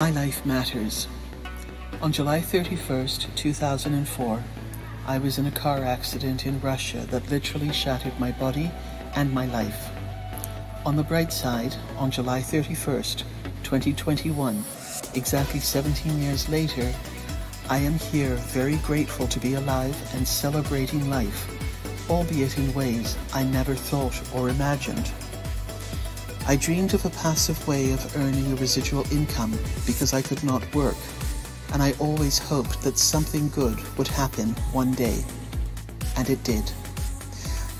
My life matters. On July 31st, 2004, I was in a car accident in Russia that literally shattered my body and my life. On the bright side, on July 31st, 2021, exactly 17 years later, I am here very grateful to be alive and celebrating life, albeit in ways I never thought or imagined. I dreamed of a passive way of earning a residual income because I could not work, and I always hoped that something good would happen one day. And it did.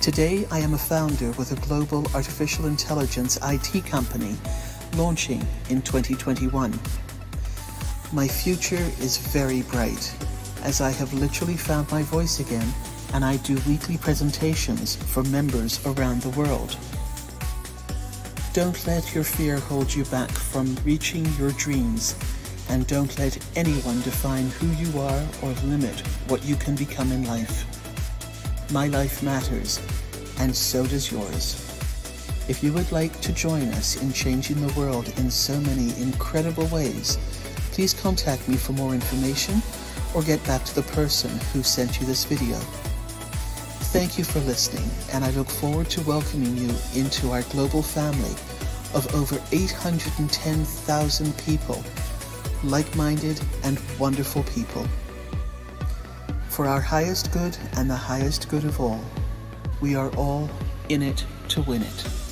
Today I am a founder with a global artificial intelligence IT company launching in 2021. My future is very bright, as I have literally found my voice again, and I do weekly presentations for members around the world. Don't let your fear hold you back from reaching your dreams, and don't let anyone define who you are or limit what you can become in life. My life matters, and so does yours. If you would like to join us in changing the world in so many incredible ways, please contact me for more information or get back to the person who sent you this video. Thank you for listening, and I look forward to welcoming you into our global family of over 810,000 people, like-minded and wonderful people. For our highest good and the highest good of all, we are all in it to win it.